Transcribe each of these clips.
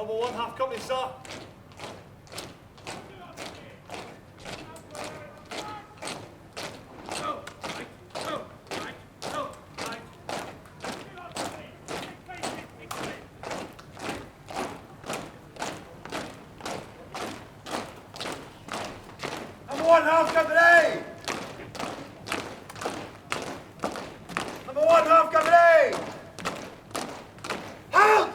Number 1 half company, sir. Number 1 half company! Number 1 half company! Halt!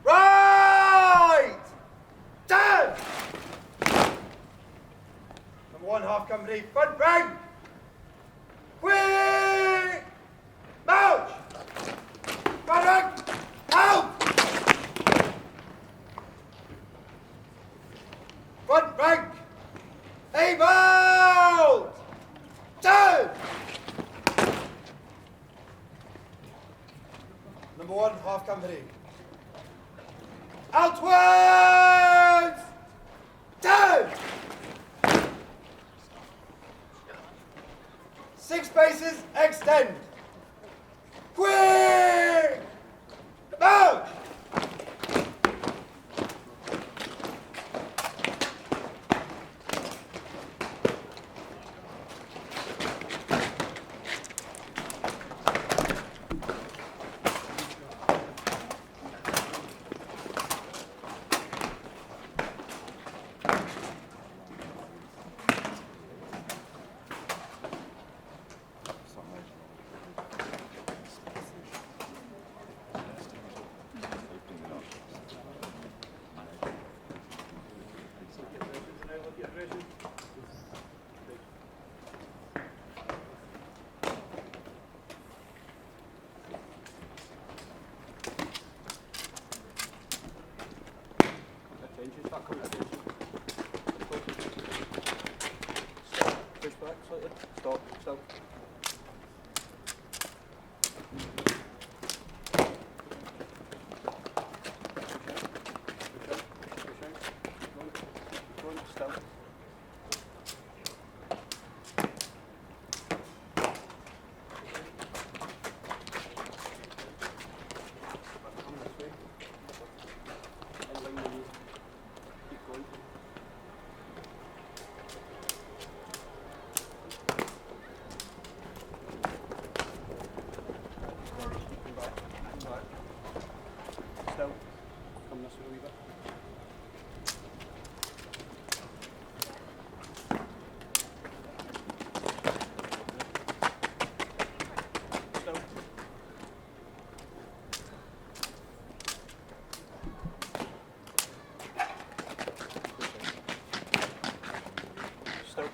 Right! Turn! Number 1 half company, front rank! Quick! March! Front rank! Out! Front rank! Able! Turn! Number 1 half company. Outwards! Turn! 6 paces, extend. Quick! March! Push back slightly. Stop. Still. Still. Keep going. Still. Come this way a wee bit. Still. Still.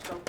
Still.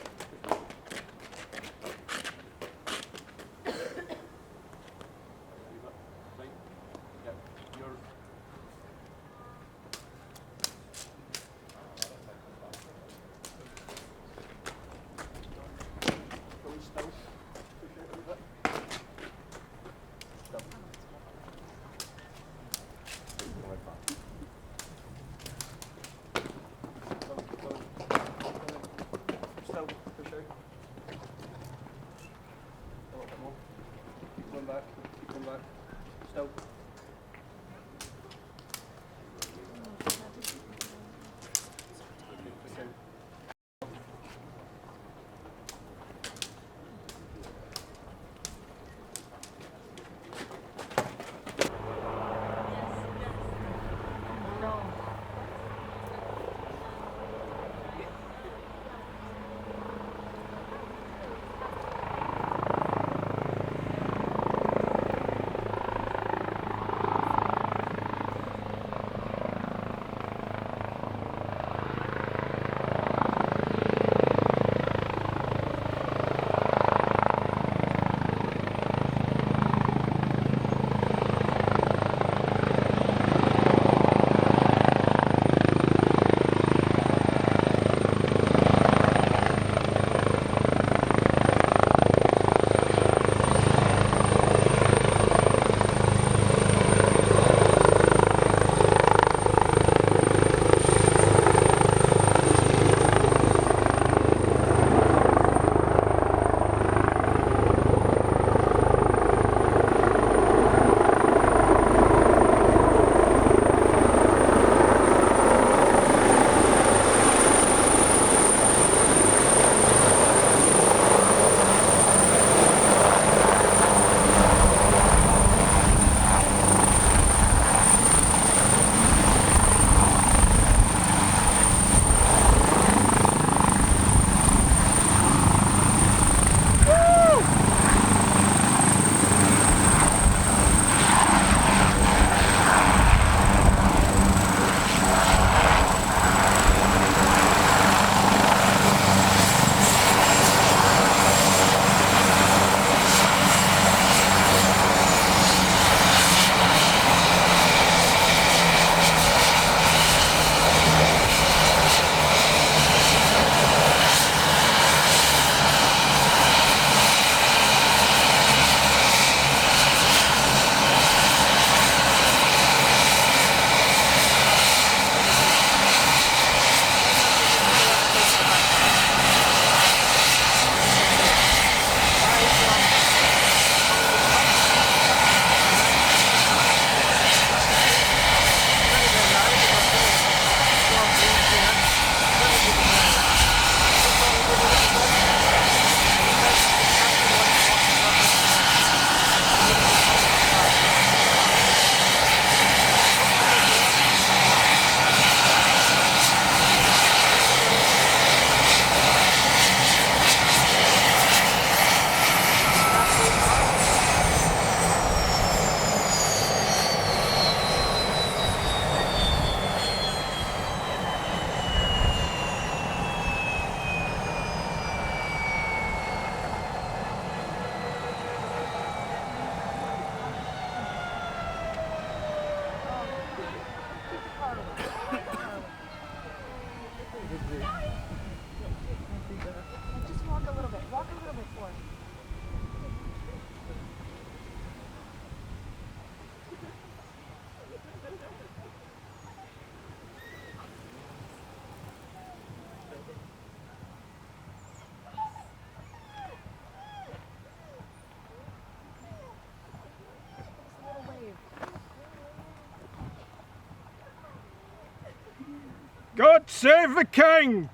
God save the King!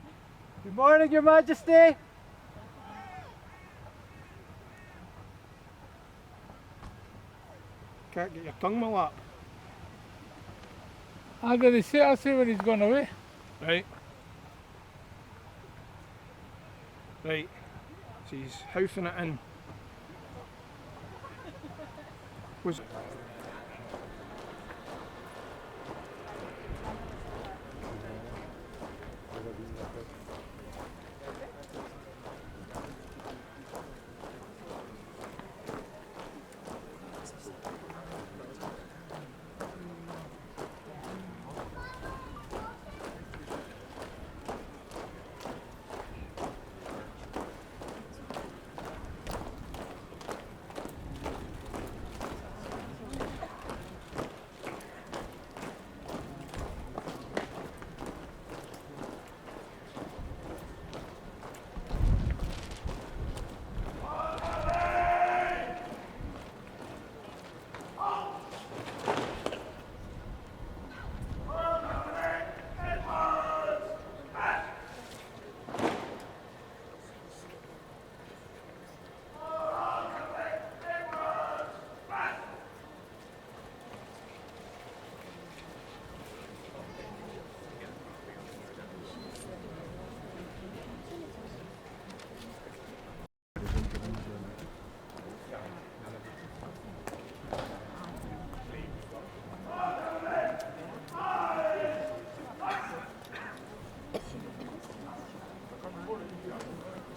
Good morning, Your Majesty. Can't get your tongue, my lap. How did he say? I see when he's gone away. Right. Right. So he's housing it in. Was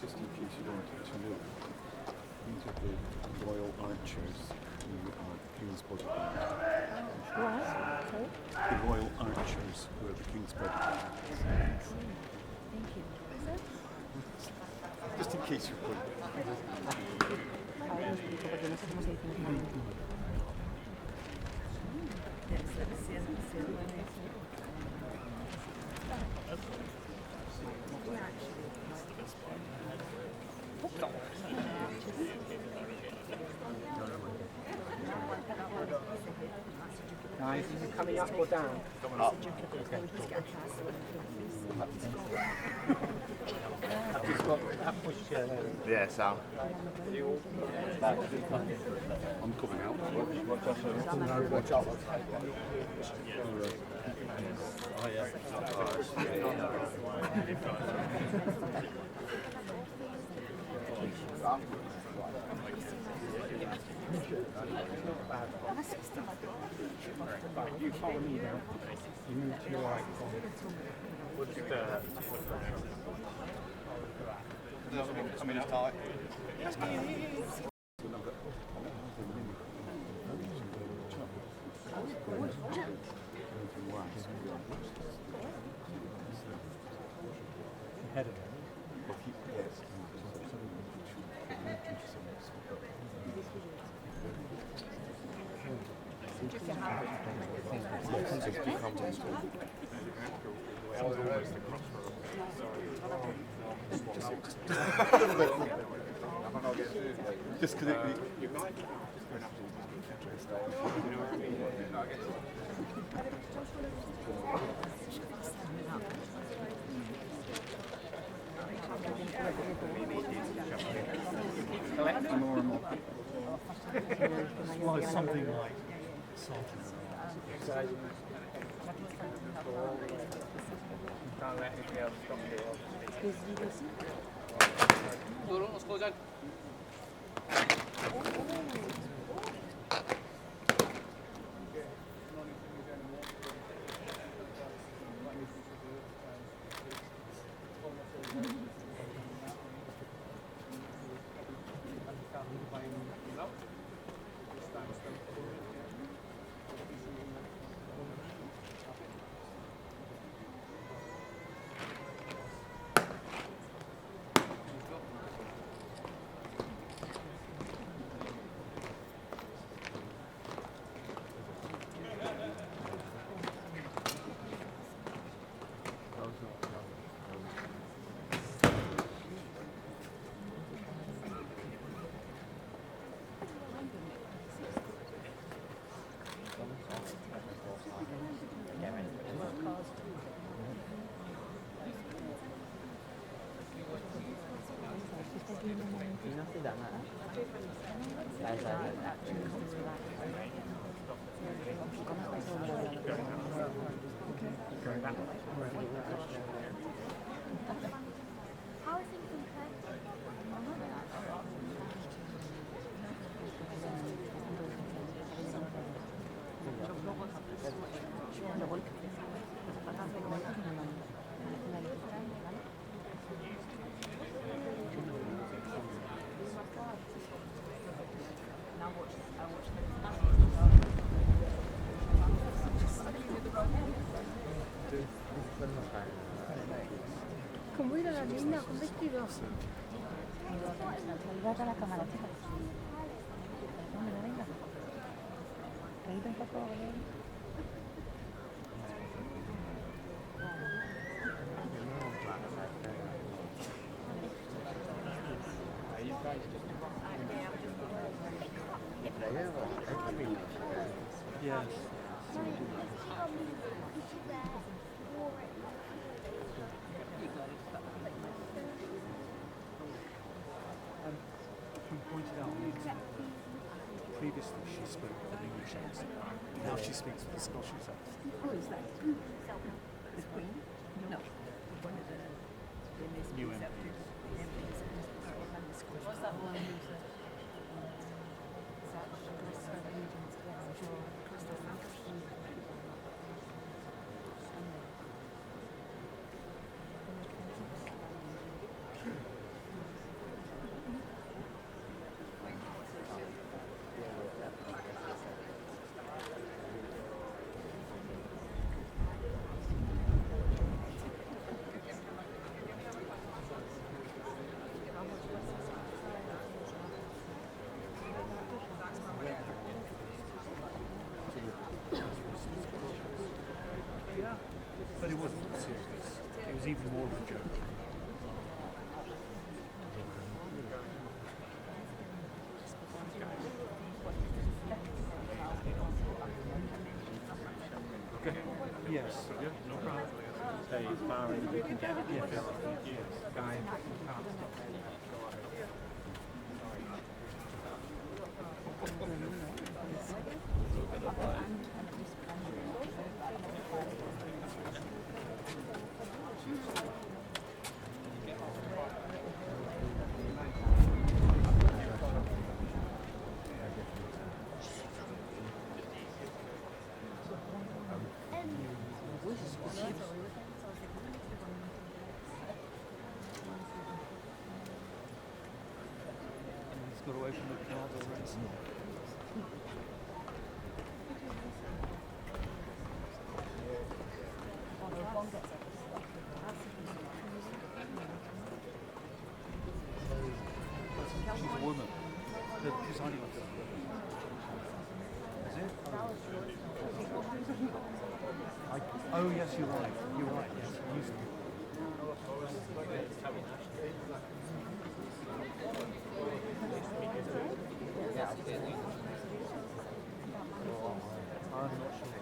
Just in case you wanted to know, these are the Royal Archers who are the King's bodyguard. The Royal Archers who are the King's bodyguard. Just in case you're wondering. Guys, is it coming up or down? Yeah, Sam. I'm coming out. You follow me down. You move to your right. Coming up tight. Just because Well, it's something like can't let anybody else stop here. Going that way. How are things compared to con voi la linea, con vestito? Guarda la cámara, chica. Venga. Reíte un poco, ¿vale? Yes. She pointed out on the internet that previously she spoke with an English accent. Now she speaks with a Scottish accent. Who is that? The Queen? No. One of the New MPs. What's that one? But it wasn't serious. It was even more of a joke. Okay. Yes. No problem. Stay as far as we can get. Yes. Guy can't stop. He's got to open the car doors. She's a woman. The presiding officer. Is it? Oh yes, you're right. You're right. Yes, it used to be. I'm not sure.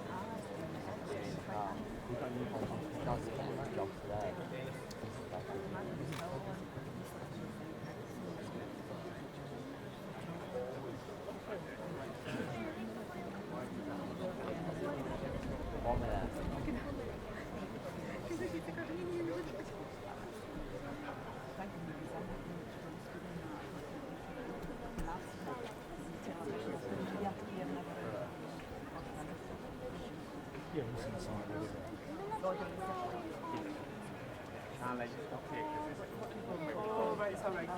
Yeah, it's inside.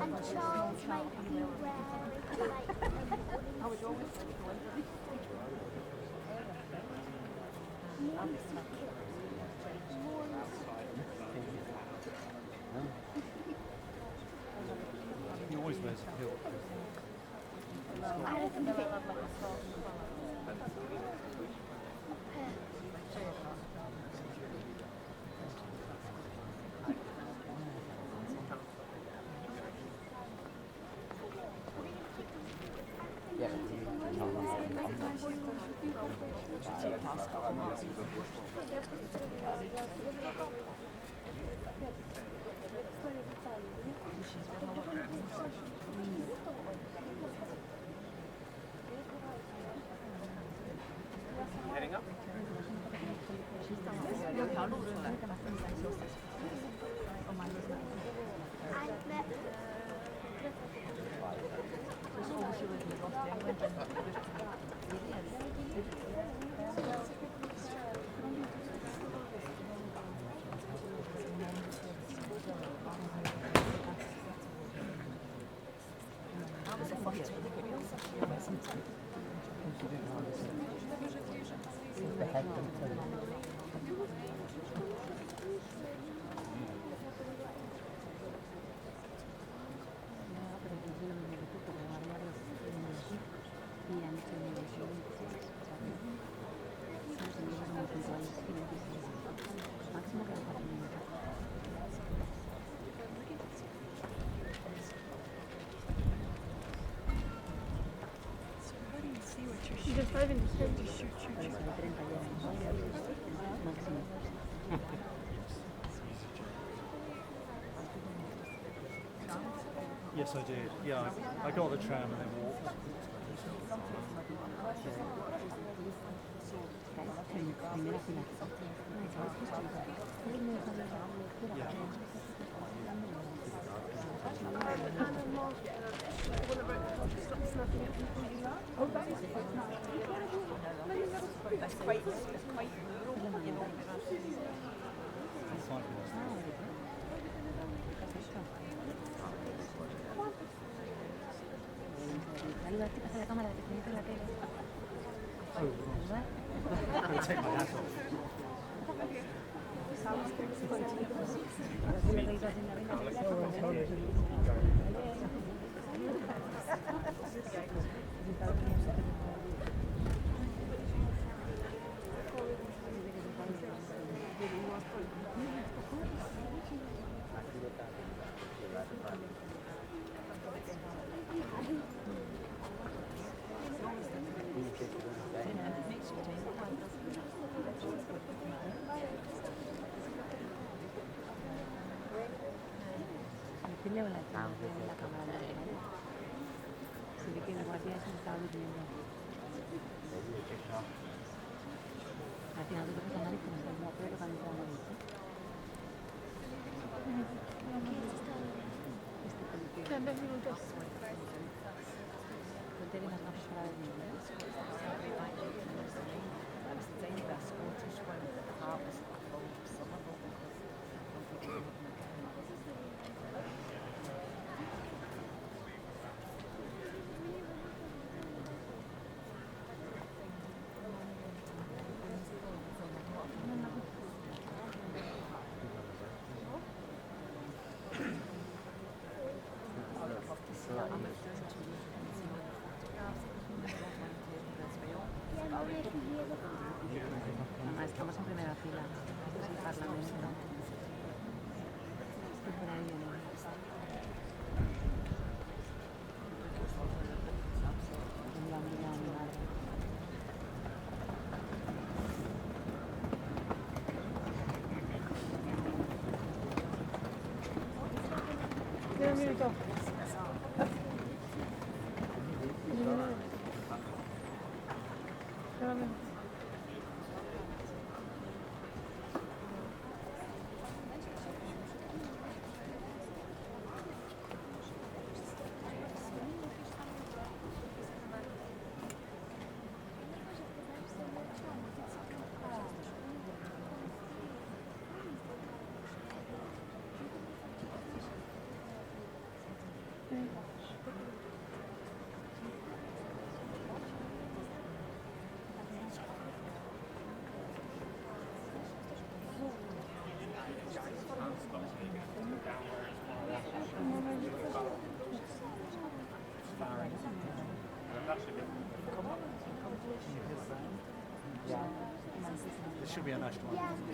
And Charles make you wear like He always wears a kilt. Yo estaba viendo Yes, I did. Yeah, I got the tram and then walked. I'm going to take my hat off. Decirle hola en la cámara de la se ve que el guardia se estaba durmiendo. Al final tuve que tomar y comentar la prueba cuando estaba en en 10 minutos. Cuente que las gafas para dormir. Estamos en primera fila. Este es el Parlamento. Estoy por ahí, ¿no? En la vida animal. Espera un minuto. Espérame. This should be a national anthem.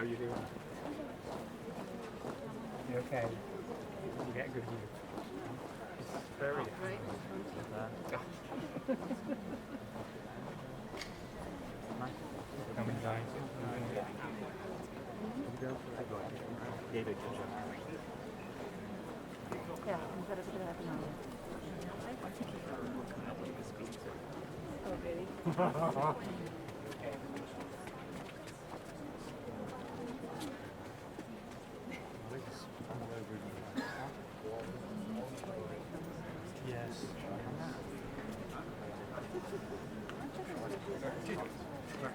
you doing? You okay? You get a good view. It's very coming down. Yeah, I'm better to that now. Oh, really? Yes.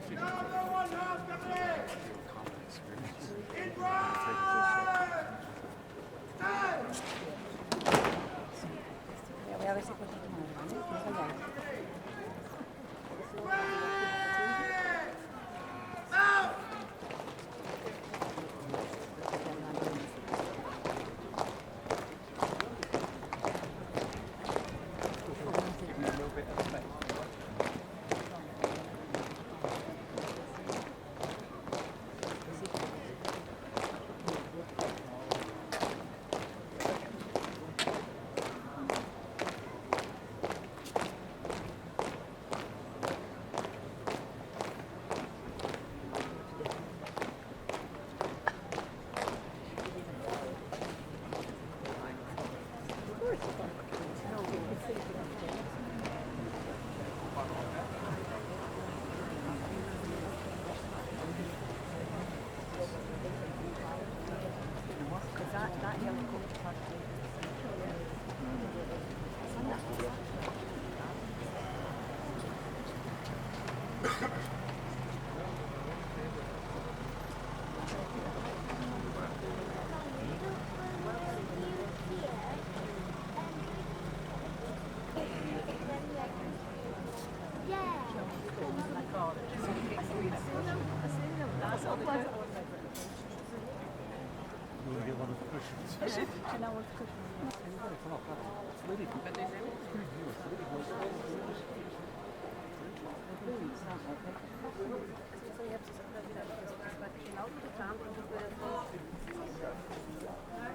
Number 1 half cavalry. In front. Stand. Voy a ver si puedo tomar, ¿vale? Out.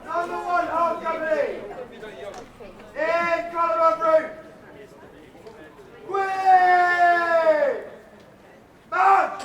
Number 1 half cavalry. In column of route. Quick. March.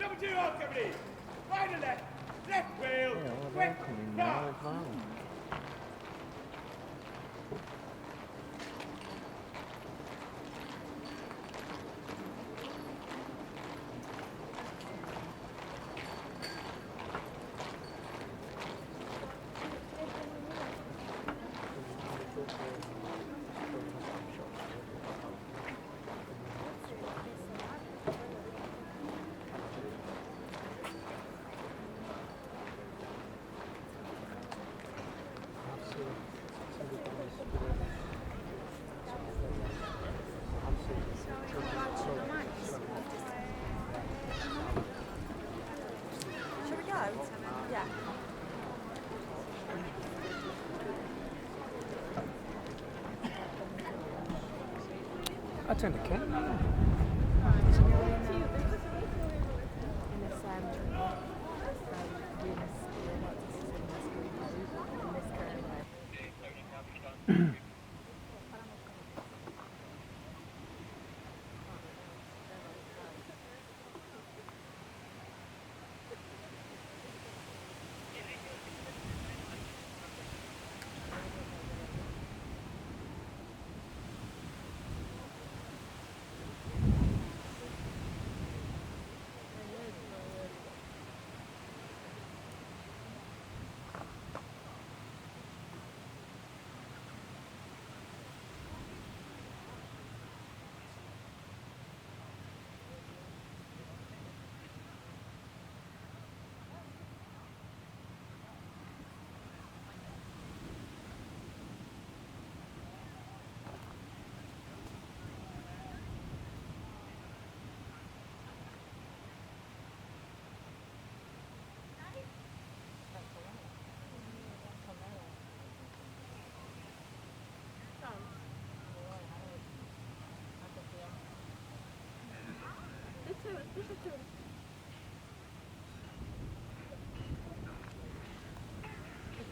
Number 2 half cavalry. Right and left. Left wheel. Quick. March. Shall we go? Yeah. I tend to care.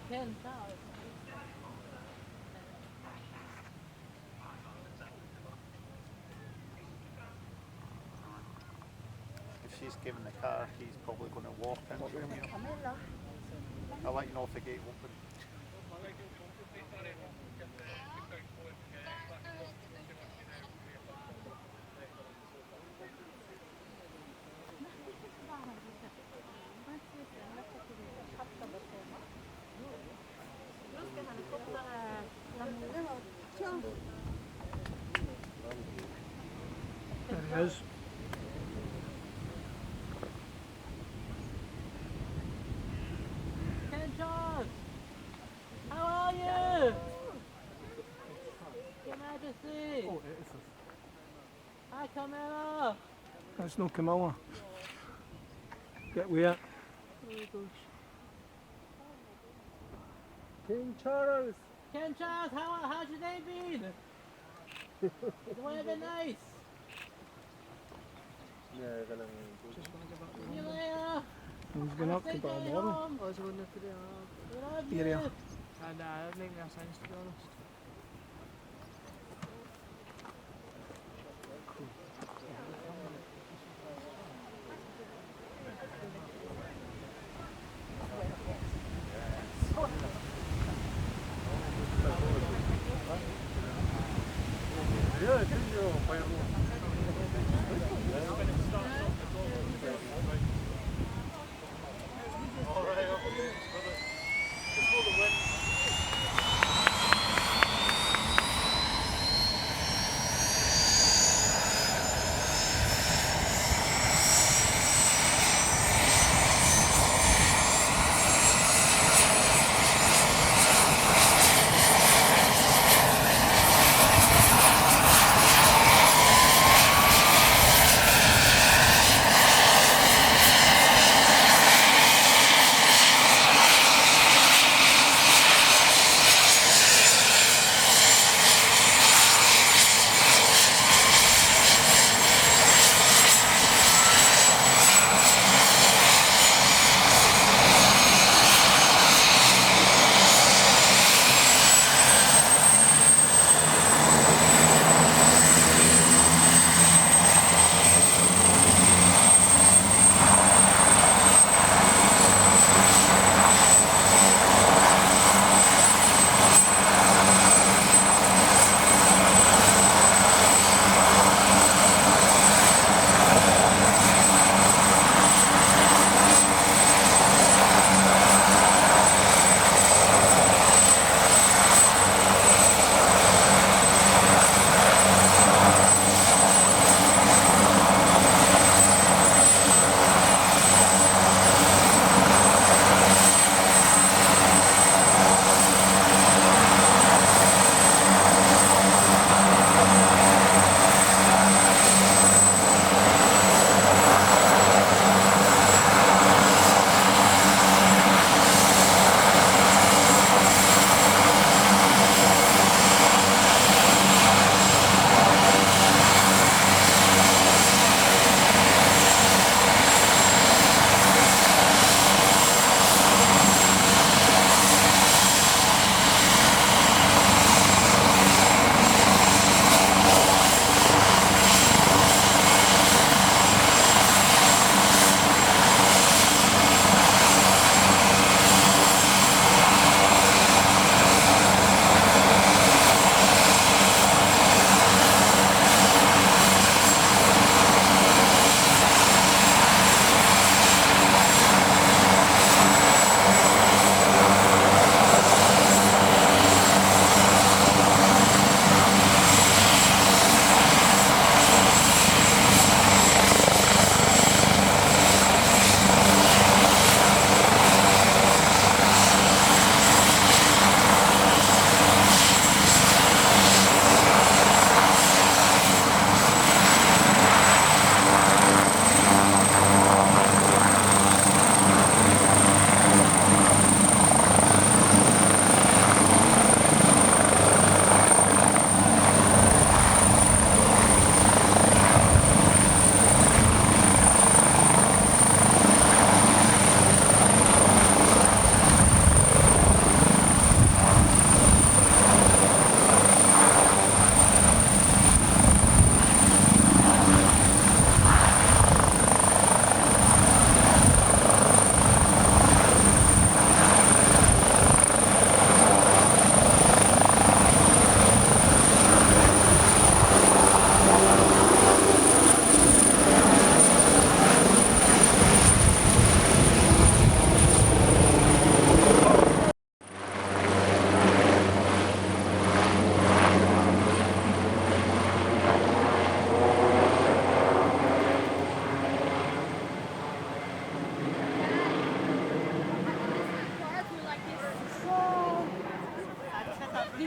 Ken Charles. If she's given the car, he's probably going to walk in. Camilla. I'll let you know if the gate opens. There he is. Ken Charles! How are you? Your Majesty! Oh, it is. Hi, Camilla! That's no Camilla. Get with it. Oh gosh. King Charles. Ken Charles, how's your day been? The weather nice? Yeah, gonna See you later! He's going up to Stay Balmoral. home. I was wondering if they We love you! Area. and I don't think that's sense to be honest.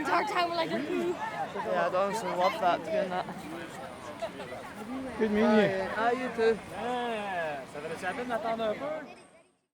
entire time we're like, Yeah, I'd honestly love that to be in that. Good meeting you. You too. Ça va, ça donne d'attendre un peu.